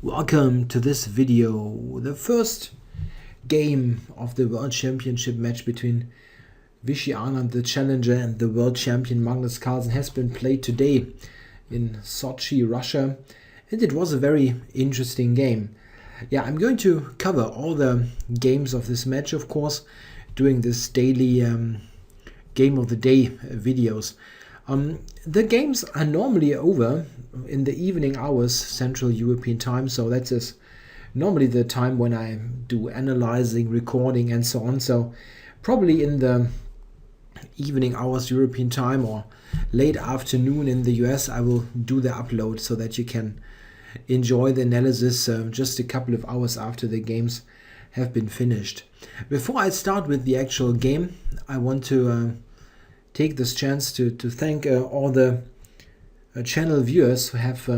Welcome to this video. The first game of the World Championship match between Vichy Anand, the challenger, and the world champion Magnus Carlsen has been played today in Sochi, Russia, and it was a very interesting game. Yeah, I'm going to cover all the games of this match, of course, doing this daily game of the day videos. The games are normally over in the evening hours Central European time, so that is normally the time when I do analyzing, recording and so on. So probably in the evening hours European time or late afternoon in the US I will do the upload so that you can enjoy the analysis just a couple of hours after the games have been finished. Before I start with the actual game, I want to take this chance to thank all the channel viewers who have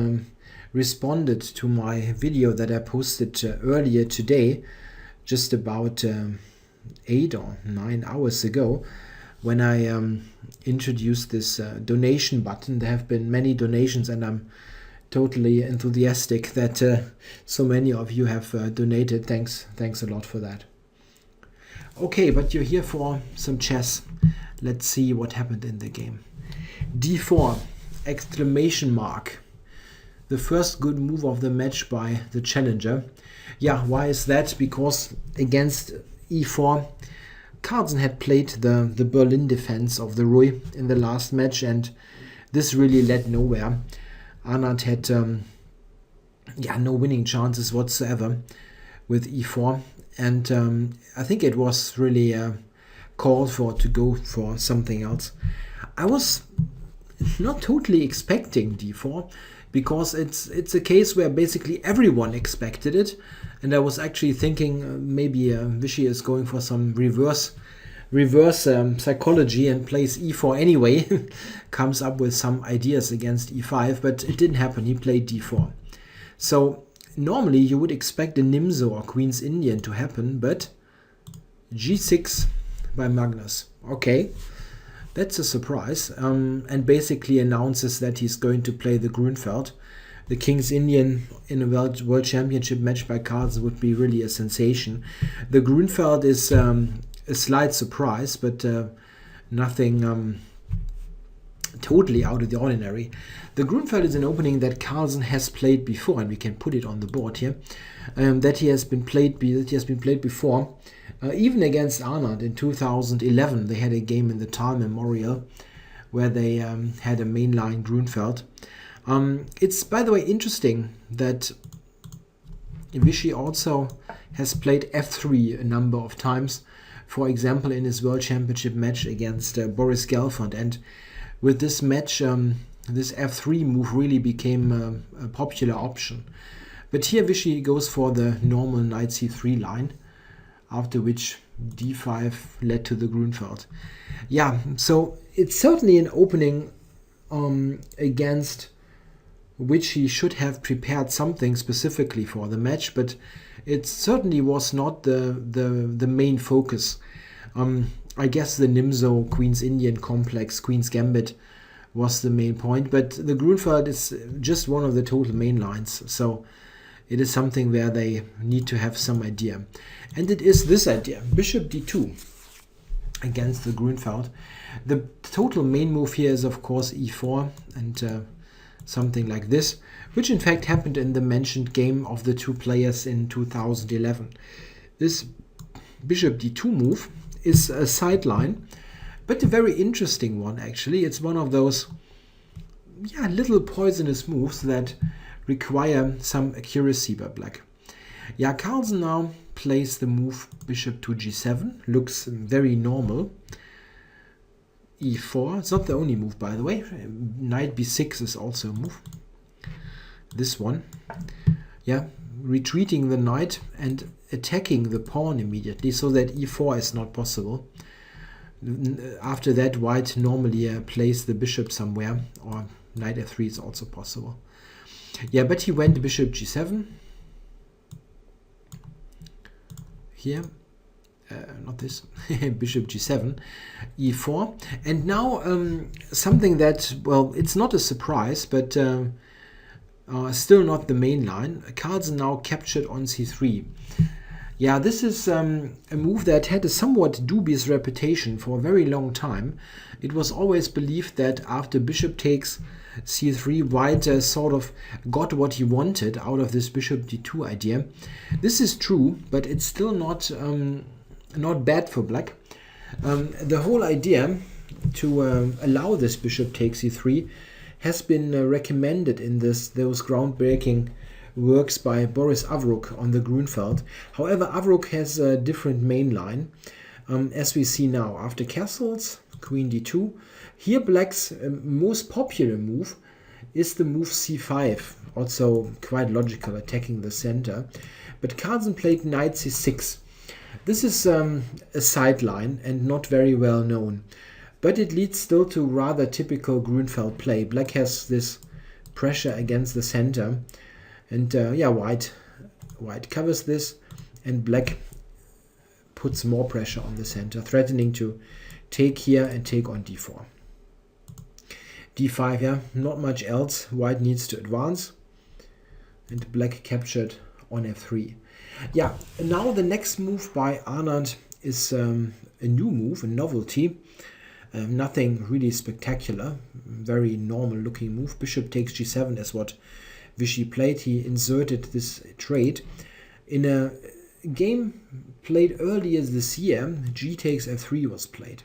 responded to my video that I posted earlier today, just about 8 or 9 hours ago, when I introduced this donation button. There have been many donations and I'm totally enthusiastic that so many of you have donated. Thanks a lot for that. Okay, but you're here for some chess. Let's see what happened in the game. D4, exclamation mark. The first good move of the match by the challenger. Yeah, why is that? Because against E4, Carlsen had played the Berlin defense of the Rui in the last match, and this really led nowhere. Anand had no winning chances whatsoever with E4, and I think it was really called for to go for something else. I was not totally expecting D4 because it's a case where basically everyone expected it, and I was actually thinking maybe Vichy is going for some reverse psychology and plays E4 anyway, comes up with some ideas against E5, but it didn't happen. He played D4. So normally you would expect a Nimzo or Queen's Indian to happen, but G6 by Magnus. Okay, that's a surprise, and basically announces that he's going to play the Grunfeld. The King's Indian in a World Championship match by Carlsen would be really a sensation. The Grunfeld is a slight surprise, but nothing totally out of the ordinary. The Grunfeld is an opening that Carlsen has played before, and we can put it on the board here. That he has been played before. Even against Anand in 2011, they had a game in the Tal Memorial where they had a mainline Grunfeld. It's, by the way, interesting that Vichy also has played F3 a number of times, for example in his World Championship match against Boris Gelfand, and with this match this F3 move really became a popular option. But here Vichy goes for the normal Knight C3 line, after which D5 led to the Grunfeld. Yeah, so it's certainly an opening against which he should have prepared something specifically for the match, but it certainly was not the main focus. I guess the Nimzo Queen's Indian complex, Queen's Gambit was the main point, but the Grunfeld is just one of the total main lines, so it is something where they need to have some idea. And it is this idea, Bishop D2 against the Grunfeld. The total main move here is of course E4 and something like this, which in fact happened in the mentioned game of the two players in 2011. This Bishop D2 move is a sideline, but a very interesting one actually. It's one of those little poisonous moves that require some accuracy by black. Yeah, Carlsen now plays the move Bishop to G7. Looks very normal. E4. It's not the only move, by the way. Knight B6 is also a move. This one. Yeah, retreating the knight and attacking the pawn immediately so that E4 is not possible. After that, white normally plays the bishop somewhere, or Knight F3 is also possible. Yeah, but he went Bishop G7 here, not this, Bishop G7, E4, and now something that, well, it's not a surprise, but Still not the main line. Carlsen now captured on c3. Yeah, this is a move that had a somewhat dubious reputation for a very long time. It was always believed that after bishop takes c3, white sort of got what he wanted out of this bishop d2 idea. This is true, but it's still not bad for black. The whole idea to allow this bishop takes c3 has been recommended in those groundbreaking works by Boris Avrukh on the Grunfeld. However, Avrukh has a different main line, as we see now. After castles, queen d2. Here black's most popular move is the move c5, also quite logical, attacking the center. But Carlsen played knight c6. This is a sideline and not very well known, but it leads still to rather typical Grunfeld play. Black has this pressure against the center, and yeah, white covers this, and black puts more pressure on the center, threatening to take here and take on d4. d5, yeah, not much else. White needs to advance, and black captured on f3. Yeah, now the next move by Anand is a new move, a novelty. Nothing really spectacular, very normal looking move. Bishop takes g7 is what Vichy played. He inserted this trade. In a game played earlier this year, g takes f3 was played.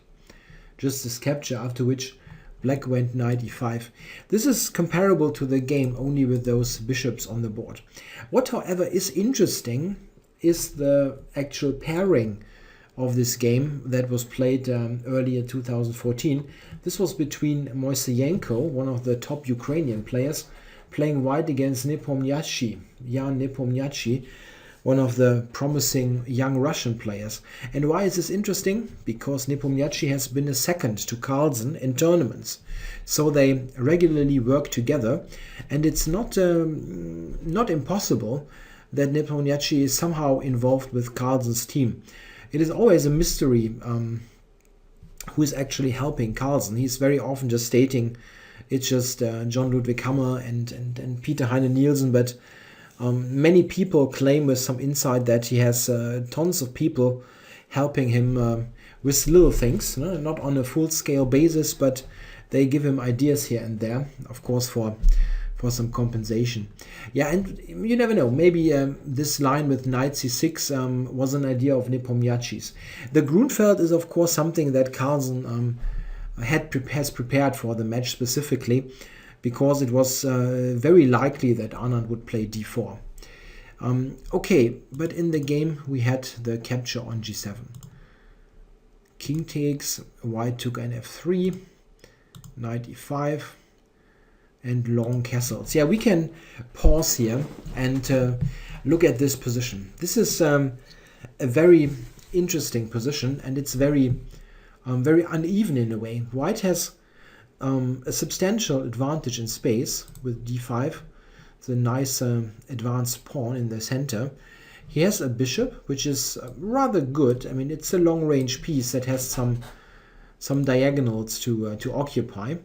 Just this capture, after which black went knight e5. This is comparable to the game, only with those bishops on the board. What, however, is interesting is the actual pairing of this game that was played earlier 2014. This was between Moiseyenko, one of the top Ukrainian players, playing white against Nepomniachtchi, Jan Nepomniachtchi, one of the promising young Russian players. And why is this interesting? Because Nepomniachtchi has been a second to Carlsen in tournaments. So they regularly work together, and it's not impossible that Nepomniachtchi is somehow involved with Carlsen's team. It is always a mystery who is actually helping Carlsen. He's very often just stating it's just John Ludwig Hammer and Peter Heine Nielsen, but many people claim with some insight that he has tons of people helping him with little things, not on a full-scale basis, but they give him ideas here and there, of course, for some compensation. Yeah, and you never know, maybe this line with knight c6 was an idea of Nepomniachtchi's. The Grunfeld is, of course, something that Carlsen has prepared for the match specifically, because it was very likely that Anand would play d4. Okay, but in the game we had the capture on g7. King takes, white took an f3, knight e5, and long castles. Yeah, we can pause here and look at this position. This is a very interesting position, and it's very uneven in a way. White has a substantial advantage in space with d5, the nice advanced pawn in the center. He has a bishop, which is rather good. I mean, it's a long-range piece that has some diagonals to occupy.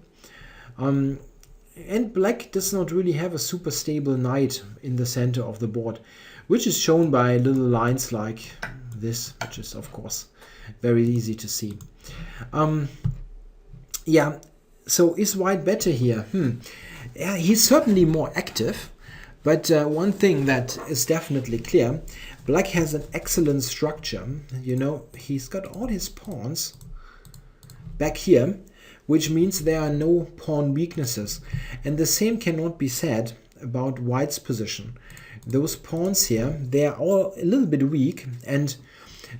And black does not really have a super stable knight in the center of the board, which is shown by little lines like this, which is, of course, very easy to see. Yeah, so is white better here? Yeah, he's certainly more active, but one thing that is definitely clear, black has an excellent structure. You know, he's got all his pawns back here, which means there are no pawn weaknesses. And the same cannot be said about white's position. Those pawns here, they are all a little bit weak, and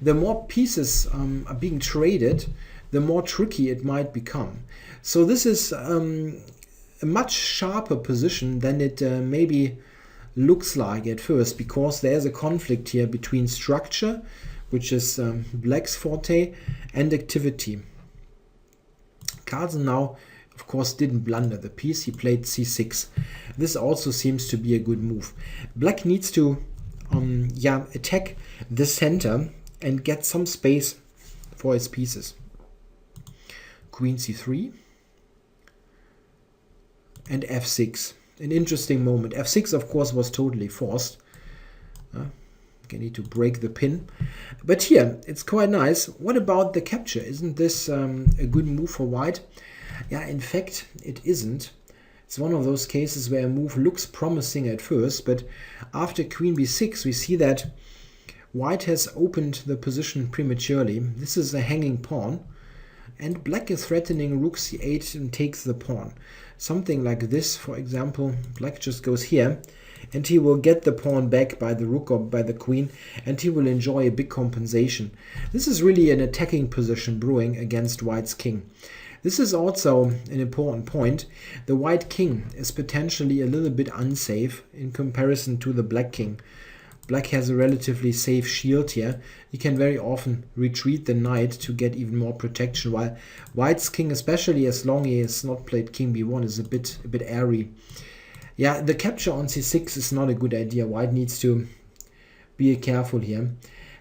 the more pieces are being traded, the more tricky it might become. So this is a much sharper position than it maybe looks like at first, because there's a conflict here between structure, which is black's forte, and activity. Carlsen now, of course, didn't blunder the piece. He played c6. This also seems to be a good move. Black needs to attack the center and get some space for his pieces. Queen c3 and f6. an interesting moment. f6, of course, was totally forced. I need to break the pin. But here, it's quite nice. What about the capture? Isn't this a good move for white? Yeah, in fact, it isn't. It's one of those cases where a move looks promising at first, but after queen b6, we see that white has opened the position prematurely. This is a hanging pawn, and black is threatening rook c8 and takes the pawn. Something like this, for example, black just goes here, and he will get the pawn back by the rook or by the queen, and he will enjoy a big compensation. This is really an attacking position brewing against white's king. This is also an important point. The white king is potentially a little bit unsafe in comparison to the black king. Black has a relatively safe shield here. He can very often retreat the knight to get even more protection, while white's king, especially as long he has not played king b1, is a bit airy. Yeah, the capture on c6 is not a good idea. White needs to be careful here.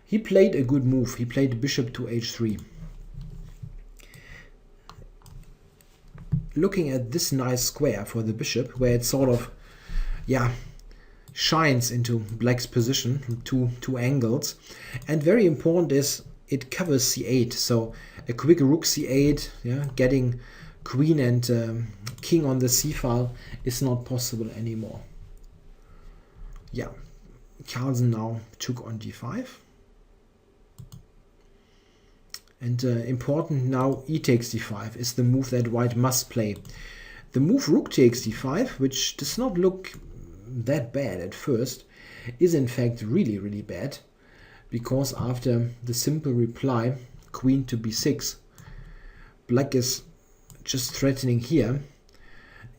He played a good move. He played bishop to h3. Looking at this nice square for the bishop, where it sort of, shines into black's position from two angles. And very important is it covers c8. So a quick rook c8, getting queen and king on the c-file is not possible anymore. Yeah, Carlsen now took on d5. And important now, e takes d5 is the move that white must play. The move rook takes d5, which does not look that bad at first, is in fact really, really bad, because after the simple reply, queen to b6, black is just threatening here,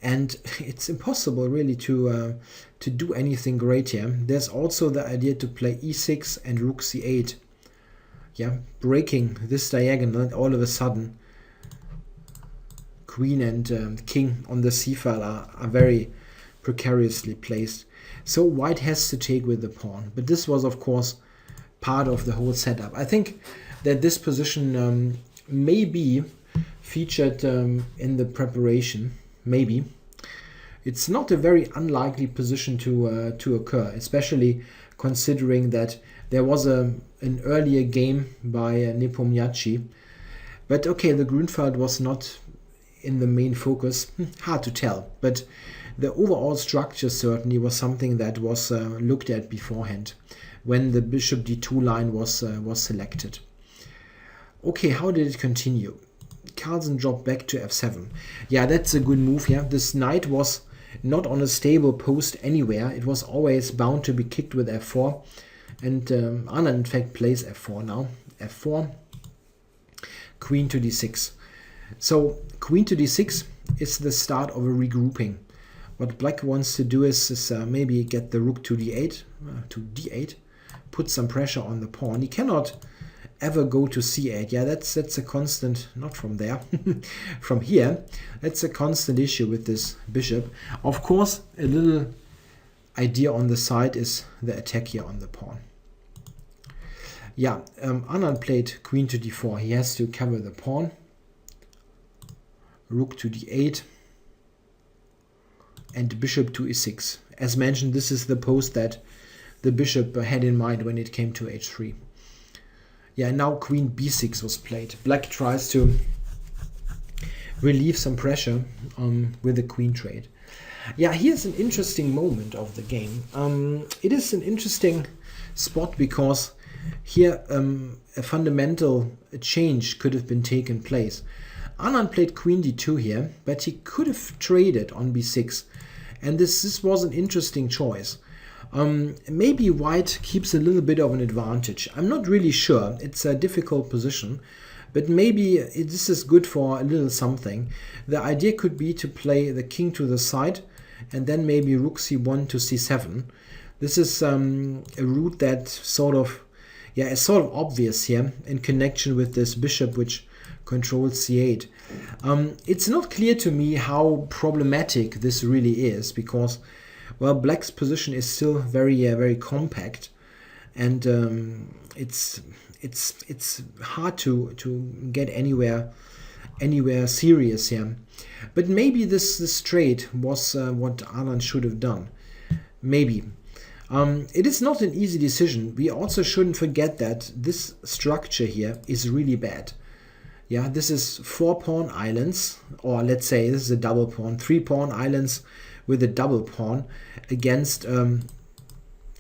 and it's impossible really to do anything great here. There's also the idea to play e6 and rook c8. Yeah, breaking this diagonal, and all of a sudden queen and king on the c-file are very precariously placed. So white has to take with the pawn. But this was, of course, part of the whole setup. I think that this position may be featured in the preparation. Maybe. It's not a very unlikely position to occur, especially considering that there was an earlier game by Nepomniachtchi. But okay, the Grünfeld was not in the main focus. Hard to tell. But the overall structure certainly was something that was looked at beforehand when the bishop d2 line was selected. Okay, how did it continue? Carlsen dropped back to f7. Yeah, that's a good move here. This knight was not on a stable post anywhere. It was always bound to be kicked with f4. And Anand in fact plays f4 now. f4, queen to d6. So queen to d6 is the start of a regrouping. What black wants to do is maybe get the rook to d8, put some pressure on the pawn. He cannot ever go to c8. Yeah, that's a constant, not from there, from here. That's a constant issue with this bishop. Of course, a little idea on the side is the attack here on the pawn. Yeah, Anand played queen to d4. He has to cover the pawn. Rook to d8. And bishop to e6. As mentioned, this is the post that the bishop had in mind when it came to h3. Yeah, now queen b6 was played. Black tries to relieve some pressure with the queen trade. Yeah, here's an interesting moment of the game. It is an interesting spot because here a fundamental change could have been taken place. Anand played queen d2 here, but he could have traded on b6. And this was an interesting choice. Maybe white keeps a little bit of an advantage. I'm not really sure. It's a difficult position. But maybe this is good for a little something. The idea could be to play the king to the side and then maybe rook c1 to c7. This is a route that sort of obvious here in connection with this bishop which controls c8. It's not clear to me how problematic this really is because, well, black's position is still very compact, and it's hard to get anywhere anywhere serious here. But maybe this trade was what Anand should have done. Maybe. It is not an easy decision. We also shouldn't forget that this structure here is really bad. Yeah, this is 4 pawn islands, or let's say this is a double pawn, 3 pawn islands with a double pawn against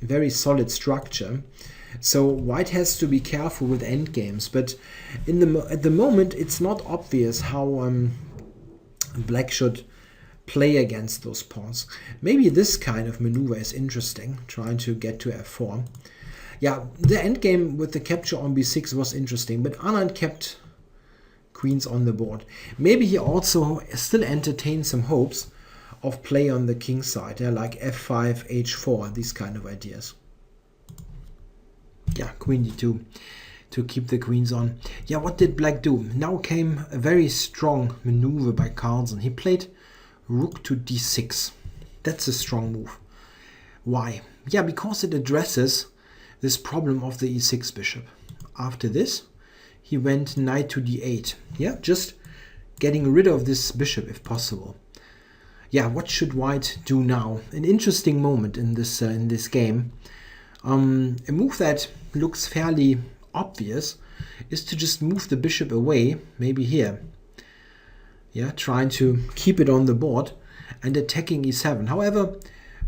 very solid structure. So white has to be careful with endgames, but at the moment it's not obvious how black should play against those pawns. Maybe this kind of maneuver is interesting, trying to get to f4. Yeah, the endgame with the capture on b6 was interesting, but Anand kept queens on the board. Maybe he also still entertained some hopes of play on the king side, like f5, h4, these kind of ideas. Yeah, queen d2 to keep the queens on. Yeah, what did black do? Now came a very strong maneuver by Carlsen. He played rook to d6. That's a strong move. Why? Yeah, because it addresses this problem of the e6 bishop. After this, he went knight to d8. Yeah, just getting rid of this bishop if possible. Yeah, what should white do now? An interesting moment in this game. A move that looks fairly obvious is to just move the bishop away, maybe here. Yeah, trying to keep it on the board and attacking e7. However,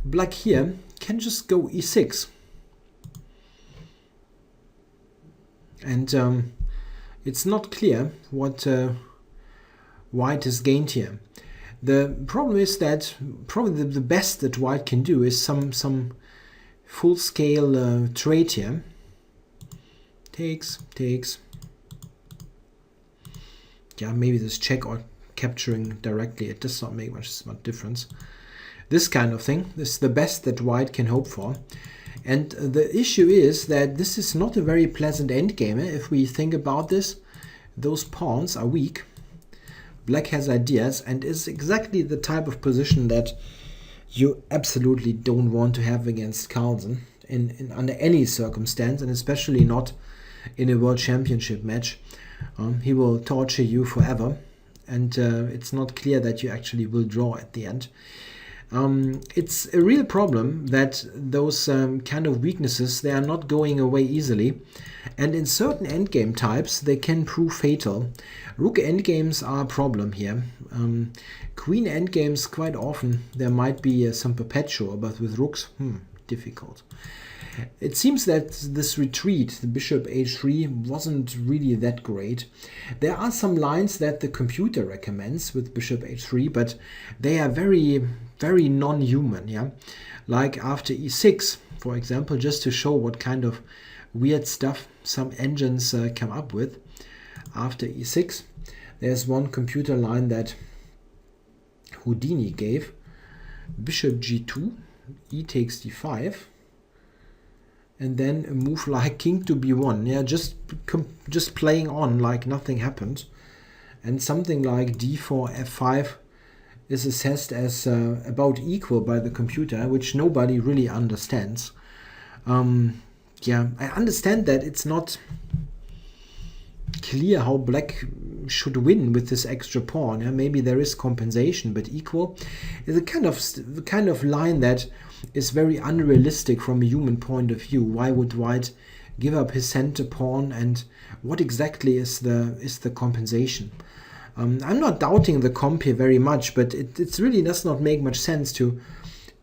black here can just go e6. And it's not clear what white has gained here. The problem is that probably the best that white can do is some full-scale trade here. Takes. Yeah, maybe this check or capturing directly, it does not make much difference. This kind of thing is the best that white can hope for. And the issue is that this is not a very pleasant endgame. If we think about this, those pawns are weak. Black has ideas and is exactly the type of position that you absolutely don't want to have against Carlsen under any circumstance, and especially not in a World Championship match. He will torture you forever, and it's not clear that you actually will draw at the end. It's a real problem that those kind of weaknesses, they are not going away easily, and in certain endgame types they can prove fatal. Rook endgames are a problem here. Queen endgames, quite often there might be some perpetual, but with rooks, difficult. It seems that this retreat, the bishop h3, wasn't really that great. There are some lines that the computer recommends with bishop h3, but they are very, very non-human. Yeah, like after e6, for example, just to show what kind of weird stuff some engines come up with. After e6, there's one computer line that Houdini gave: bishop g2, e takes d5. And then a move like king to b1, yeah, just playing on like nothing happened. And something like d4, f5 is assessed as about equal by the computer, which nobody really understands. Yeah, I understand that it's not clear how black should win with this extra pawn. Yeah? Maybe there is compensation, but equal is the kind of line that is very unrealistic from a human point of view. Why would white give up his center pawn, and what exactly is the compensation? I'm not doubting the comp here very much, but it really does not make much sense to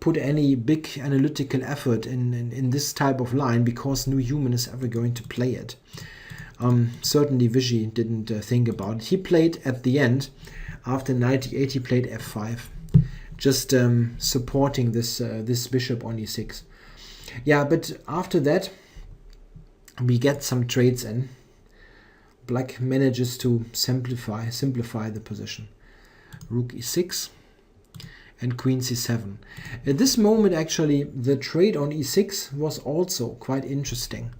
put any big analytical effort in this type of line, because no human is ever going to play it. Certainly Vichy didn't think about it. He played at the end, after knight e8, he played f5, just supporting this bishop on e6. Yeah, but after that we get some trades in. Black manages to simplify the position. Rook e6 and queen c7. At this moment, actually, the trade on e6 was also quite interesting.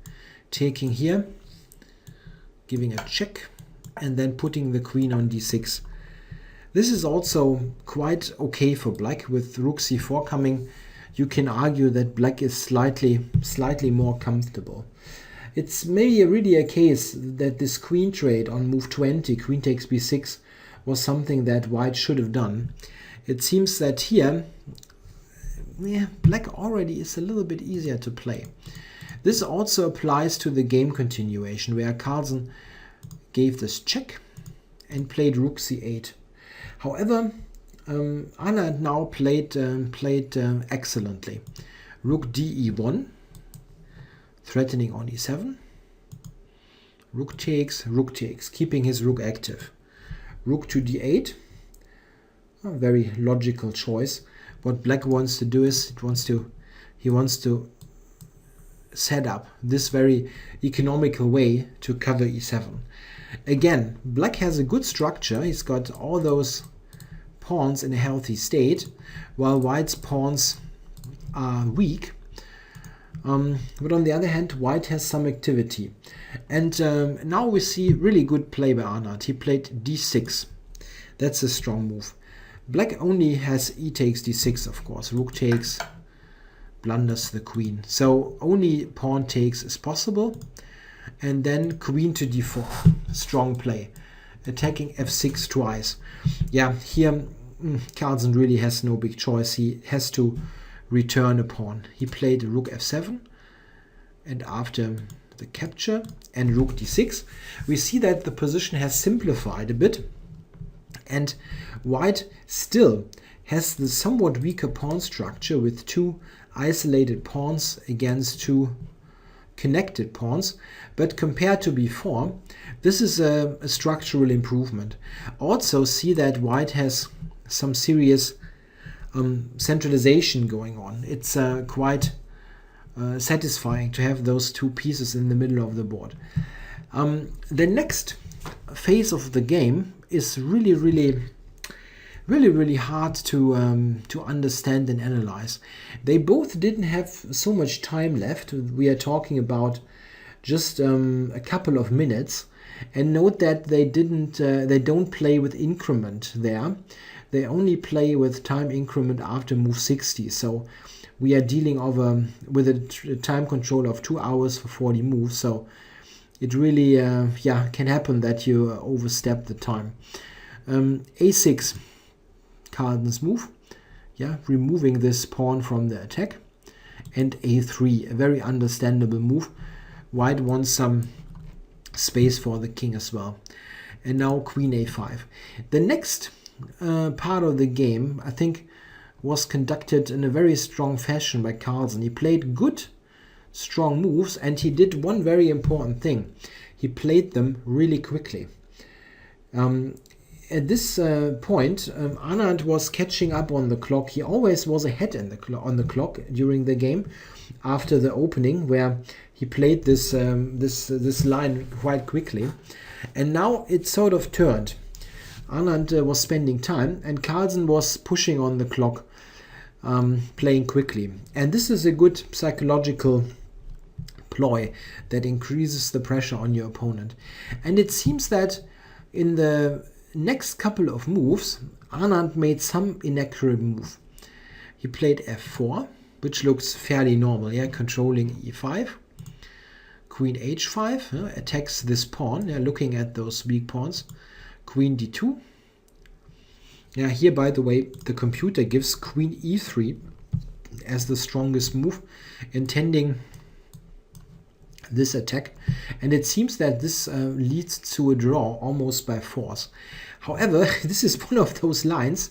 Taking here, giving a check, and then putting the queen on d6. This is also quite okay for black. With rook c4 coming, you can argue that black is slightly more comfortable. It's maybe really a case that this queen trade on move 20, queen takes b6, was something that white should have done. It seems that here, black already is a little bit easier to play. This also applies to the game continuation, where Carlsen gave this check and played rook c8. However, Anand now played excellently. Rook de1, threatening on e7. Rook takes, keeping his rook active. Rook to d8, a very logical choice. What black wants to do is he wants to set up this very economical way to cover e7. Again, black has a good structure. He's got all those pawns in a healthy state, while white's pawns are weak. But on the other hand, white has some activity. And now we see really good play by Anand. He played d6. That's a strong move. Black only has e takes d6, of course. Rook takes, blunders the queen. So only pawn takes is possible. And then queen to d4. Strong play. Attacking f6 twice. Yeah, here Carlsen really has no big choice. He has to return a pawn. He played rook f7, and after the capture and rook d6, we see that the position has simplified a bit, and white still has the somewhat weaker pawn structure with two isolated pawns against two connected pawns, but compared to before, this is a structural improvement. Also see that white has some serious centralization going on. It's quite satisfying to have those two pieces in the middle of the board. The next phase of the game is really hard to understand and analyze. They both didn't have so much time left. We are talking about just a couple of minutes, and note that they don't play with increment there. They only play with time increment after move 60. So we are dealing with a time control of 2 hours for 40 moves. So it really can happen that you overstep the time. a6, Carlsen's move, removing this pawn from the attack, and a3, a very understandable move. White wants some space for the king as well. And now queen a5. The next part of the game, I think, was conducted in a very strong fashion by Carlsen. He played good, strong moves, and he did one very important thing. He played them really quickly. At this point, Anand was catching up on the clock. He always was ahead on the clock during the game after the opening, where he played this line quite quickly. And now it sort of turned. Anand was spending time, and Carlsen was pushing on the clock, playing quickly. And this is a good psychological ploy that increases the pressure on your opponent. And it seems that in the next couple of moves, Anand made some inaccurate move. He played f4, which looks fairly normal, controlling e5. Queen h5, attacks this pawn, looking at those weak pawns. Queen d2. Here, by the way, the computer gives queen e3 as the strongest move, intending this attack, and it seems that this leads to a draw almost by force. However, this is one of those lines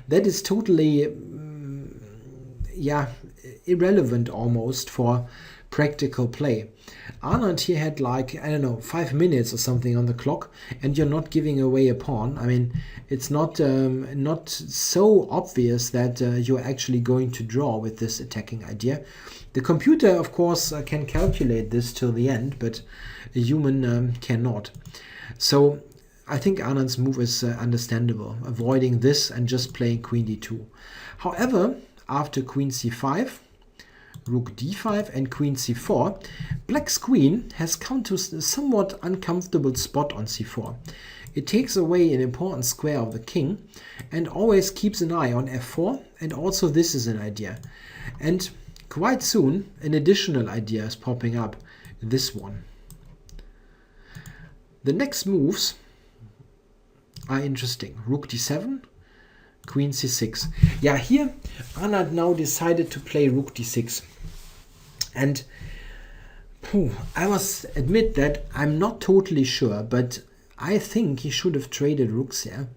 that is totally irrelevant almost for practical play. Anand here had 5 minutes or something on the clock, and you're not giving away a pawn. I mean, it's not so obvious that you're actually going to draw with this attacking idea. The computer, of course, can calculate this till the end, but a human cannot. So I think Anand's move is understandable, avoiding this and just playing queen d2. However, after queen c5, rook d5 and queen c4, black's queen has come to a somewhat uncomfortable spot on c4. It takes away an important square of the king and always keeps an eye on f4, and also this is an idea. And quite soon an additional idea is popping up, this one. The next moves are interesting. Rook d7, queen c6. Yeah, here Anand now decided to play rook d6. And I must admit that I'm not totally sure, but I think he should have traded rooks here.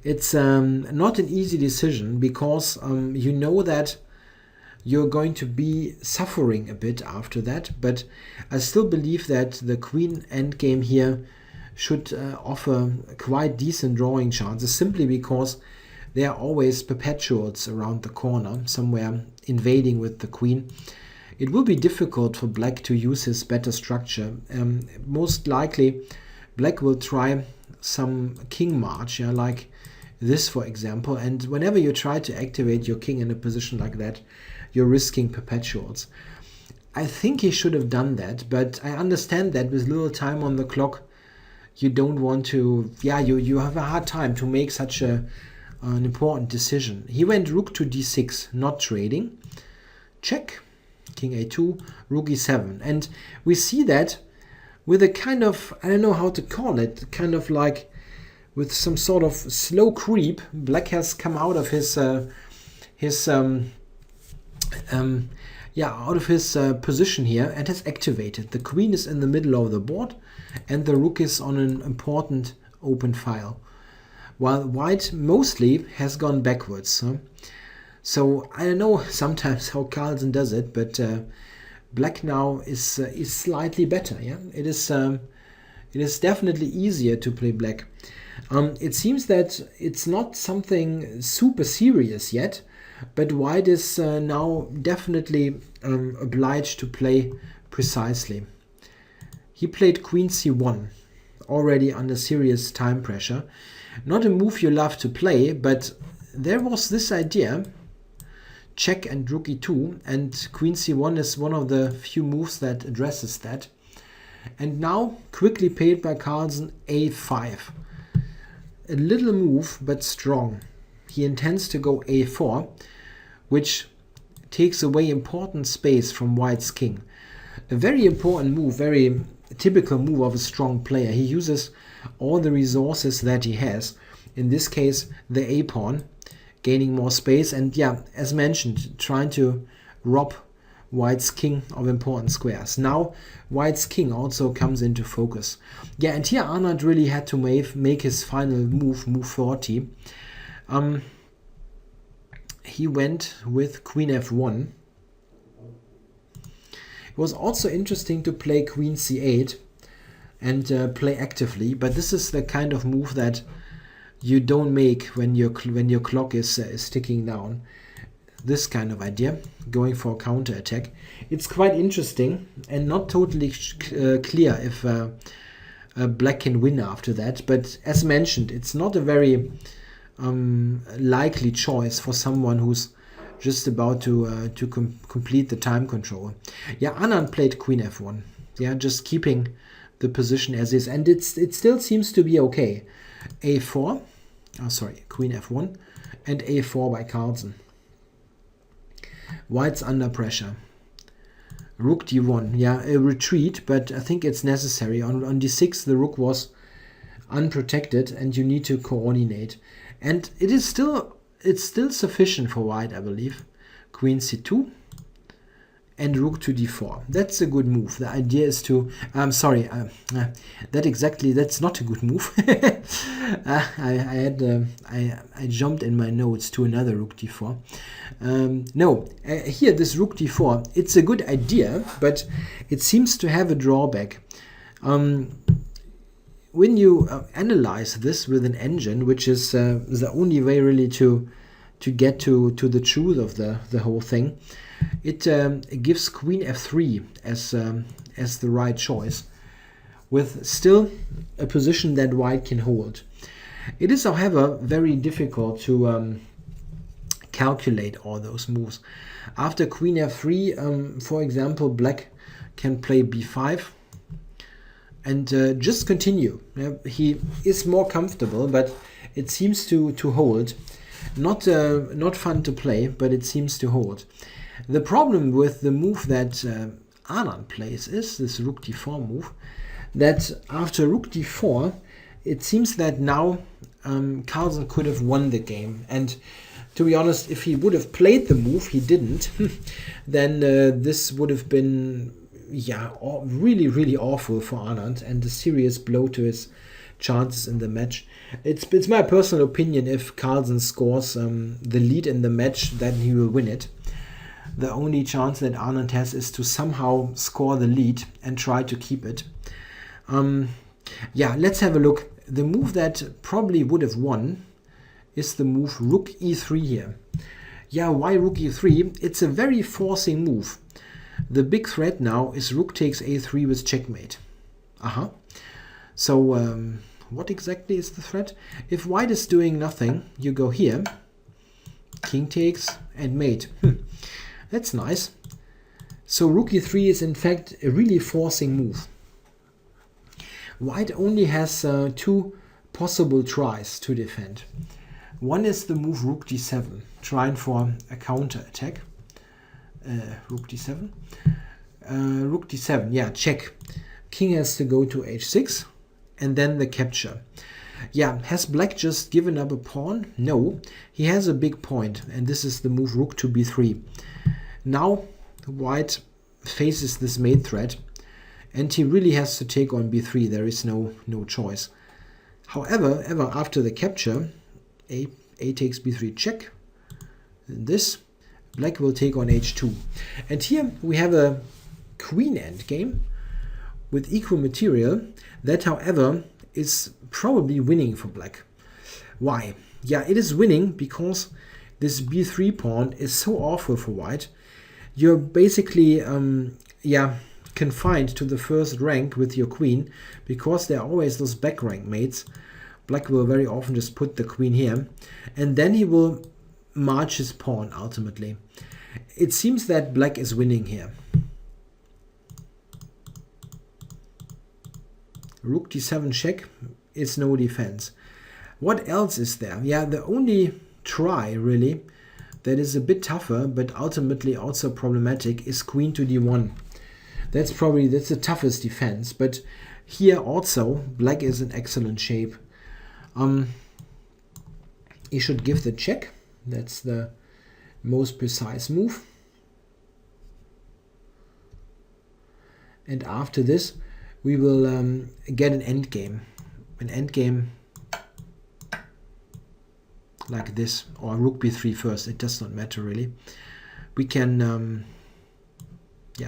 It's not an easy decision because you know that you're going to be suffering a bit after that, but I still believe that the queen endgame here should offer quite decent drawing chances, simply because there are always perpetuals around the corner, somewhere invading with the queen. It will be difficult for black to use his better structure. Most likely, black will try some king march, yeah, like this, for example. And whenever you try to activate your king in a position like that, you're risking perpetuals. I think he should have done that, but I understand that with little time on the clock, you don't want to, you have a hard time to make such an important decision. He went rook to d6, not trading. Check, king a2, rook e7. And we see that with a kind of, I don't know how to call it, kind of like with some sort of slow creep, black has come out of his position here and has activated. The queen is in the middle of the board and the rook is on an important open file, while white mostly has gone backwards. So I don't know sometimes how Carlsen does it, but black now is slightly better. Yeah, it is definitely easier to play black. It seems that it's not something super serious yet, but white is now definitely obliged to play precisely. He played queen c1, already under serious time pressure. Not a move you love to play, but there was this idea, check and rook e2, and queen c1 is one of the few moves that addresses that. And now, quickly played by Carlsen, a5. A little move, but strong. He intends to go a4, which takes away important space from white's king. A very important move, very typical move of a strong player. He uses all the resources that he has. In this case, the a-pawn, gaining more space, and yeah, as mentioned, trying to rob white's king of important squares. Now, white's king also comes into focus. Yeah, and here Anand really had to make his final move 40. He went with queen f1. It was also interesting to play queen c8 and play actively, but this is the kind of move that you don't make when your clock is ticking down. This kind of idea, going for a counter attack. It's quite interesting and not totally clear if black can win after that, but as mentioned, it's not a very likely choice for someone who's just about to complete the time control. Yeah, Anand played queen f1. Yeah, just keeping the position as is, and it still seems to be okay. a4, queen f1, and a4 by Carlsen. White's under pressure. Rook d1, yeah, a retreat, but I think it's necessary. On d6 the rook was unprotected and you need to coordinate. And it's still sufficient for white, I believe. Queen c2 and rook to d4. That's a good move. The idea is to... that's not a good move. I jumped in my notes to another rook d4. Here this rook d4, it's a good idea, but it seems to have a drawback. When you analyze this with an engine, which is the only way really to get to the truth of the whole thing, it gives queen f3 as the right choice, with still a position that white can hold. It is, however, very difficult to calculate all those moves. After queen f3, for example, black can play b5 and just continue. He is more comfortable, but it seems to hold. Not fun to play, but it seems to hold. The problem with the move that Anand plays is this rook d4 move, that after rook d4, it seems that now Carlsen could have won the game. And to be honest, if he would have played the move, he didn't, then this would have been, yeah, really, really awful for Anand and a serious blow to his chances in the match. It's my personal opinion, if Carlsen scores the lead in the match, then he will win it. The only chance that Anand has is to somehow score the lead and try to keep it. Yeah, let's have a look. The move that probably would have won is the move Rook e3 here. Yeah, why Rook e3? It's a very forcing move. The big threat now is Rook takes a3 with checkmate. So what exactly is the threat? If white is doing nothing, you go here, king takes and mate. That's nice. So Rook e3 is in fact a really forcing move. White only has two possible tries to defend. One is the move Rook d7, trying for a counter attack. Rook d7. Rook d7, yeah, check. King has to go to h6, and then the capture. Yeah, has black just given up a pawn? No, he has a big point, and this is the move Rook to b3. Now white faces this mate threat, and he really has to take on b3. There is no choice. However, after the capture, a takes b3 check. This, black will take on h2. And here we have a queen endgame with equal material that, however, is probably winning for black. Why? Yeah, it is winning because this b3 pawn is so awful for white. You're basically confined to the first rank with your queen, because there are always those back rank mates. Black will very often just put the queen here, and then he will march his pawn ultimately. It seems that black is winning here. Rook d7 check is no defense. What else is there? Yeah, the only try really that is a bit tougher but ultimately also problematic is queen to d1. That's the toughest defense, but here also black is in excellent shape. He should give the check. That's the most precise move. And after this we will get an endgame. An endgame like this, or Rook b3 first, it does not matter really. We can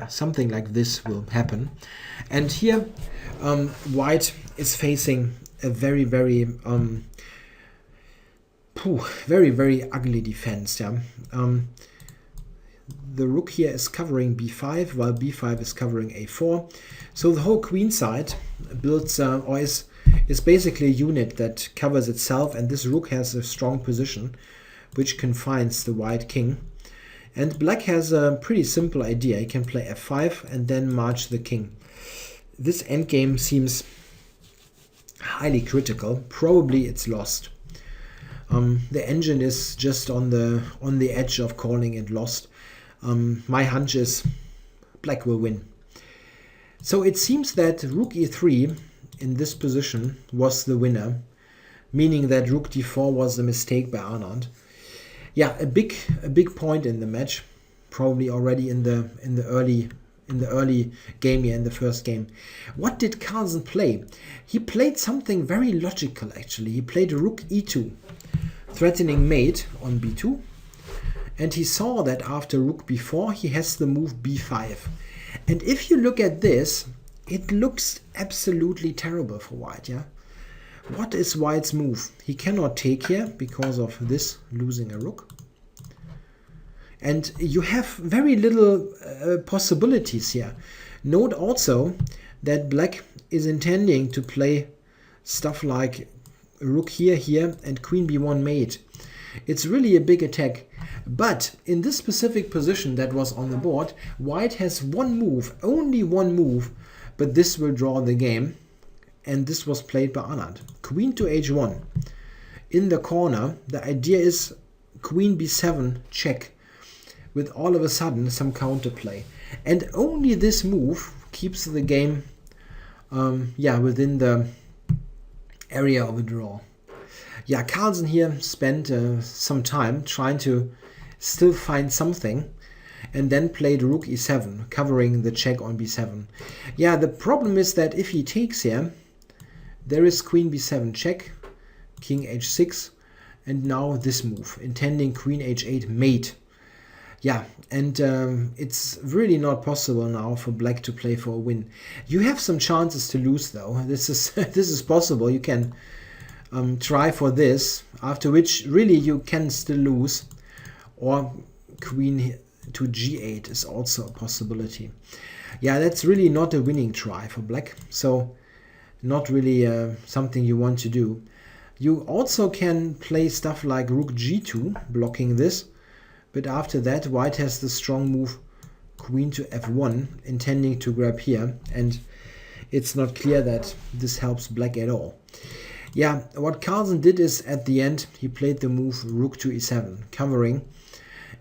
something like this will happen. And here white is facing a very ugly defense. The rook here is covering b5 while b5 is covering a4. So the whole queen side builds or is basically a unit that covers itself, and this rook has a strong position which confines the white king. And black has a pretty simple idea. He can play f5 and then march the king. This endgame seems highly critical. Probably it's lost. The engine is just on the edge of calling it lost. My hunch is black will win. So it seems that Rook e3 in this position was the winner, meaning that Rook d4 was a mistake by Anand. Yeah, a big point in the match, probably already in the early game here, in the first game. What did Carlsen play? He played something very logical actually. He played Rook e2, threatening mate on b2, and he saw that after Rook b4 he has the move b5. And if you look at this, it looks absolutely terrible for white. Yeah. What is white's move? He cannot take here because of this losing a rook. And you have very little possibilities here. Note also that black is intending to play stuff like rook here, and queen b1 mate. It's really a big attack. But in this specific position that was on the board, white has one move, only one move, but this will draw the game. And this was played by Anand. Queen to h1. In the corner, the idea is queen b7 check, with all of a sudden some counterplay. And only this move keeps the game within the area of a draw. Yeah, Carlsen here spent some time trying to still find something, and then played rook e7, covering the check on b7. Yeah, the problem is that if he takes here, there is queen b7 check, king h6, and now this move, intending queen h8 mate. Yeah, and it's really not possible now for black to play for a win. You have some chances to lose though. This is possible. You can try for this, after which really you can still lose, or queen to g8 is also a possibility. Yeah, that's really not a winning try for black, so not really something you want to do. You also can play stuff like rook g2, blocking this, but after that white has the strong move queen to f1, intending to grab here, and it's not clear that this helps black at all. Yeah, what Carlsen did is at the end he played the move rook to e7, covering,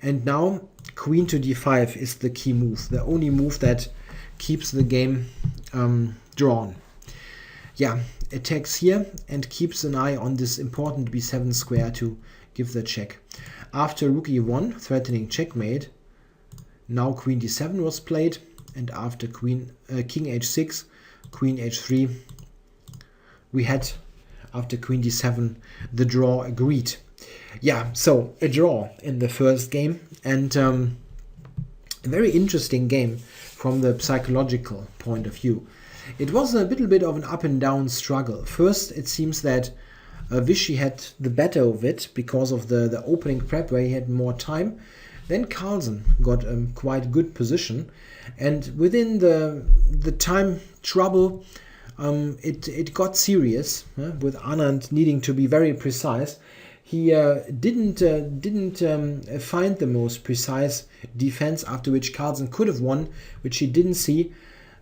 and now queen to d5 is the key move, the only move that keeps the game drawn. Yeah, attacks here and keeps an eye on this important b7 square to give the check. After rook e1, threatening checkmate, now queen d7 was played, and after king h6, queen h3, we had, after queen d7, the draw agreed. Yeah, so a draw in the first game, and a very interesting game from the psychological point of view. It was a little bit of an up and down struggle. First, it seems that Vichy had the better of it because of the opening prep where he had more time. Then Carlsen got a quite good position, and within the time trouble, it got serious with Anand needing to be very precise. He didn't find the most precise defense, after which Carlsen could have won, which he didn't see.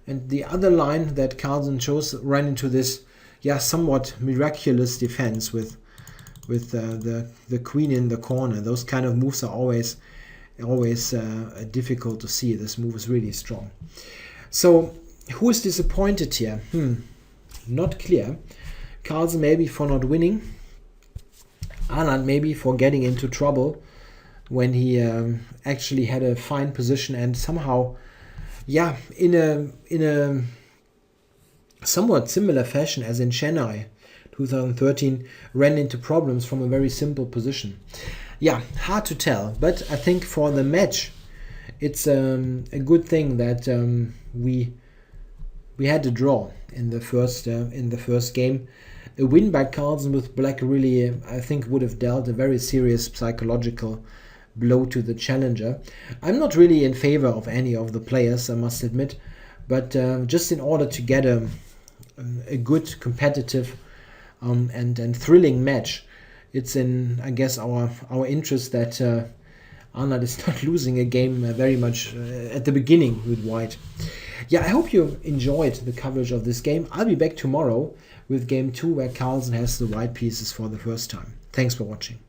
And the other line that Carlsen chose ran into this somewhat miraculous defense with the queen in the corner. Those kind of moves are always difficult to see. This move is really strong. So who is disappointed here? Not clear. Carlsen maybe for not winning. Anand maybe for getting into trouble when he actually had a fine position and somehow, in a somewhat similar fashion as in Chennai 2013, ran into problems from a very simple position. Yeah, hard to tell, but I think for the match it's a good thing that we had a draw in the first game. A win by Carlsen with black really, I think, would have dealt a very serious psychological blow to the challenger. I'm not really in favor of any of the players, I must admit, but just in order to get a good competitive and thrilling match, it's in, I guess, our interest that Anand is not losing a game very much at the beginning with white. Yeah, I hope you enjoyed the coverage of this game. I'll be back tomorrow with game 2, where Carlsen has the white pieces for the first time. Thanks for watching.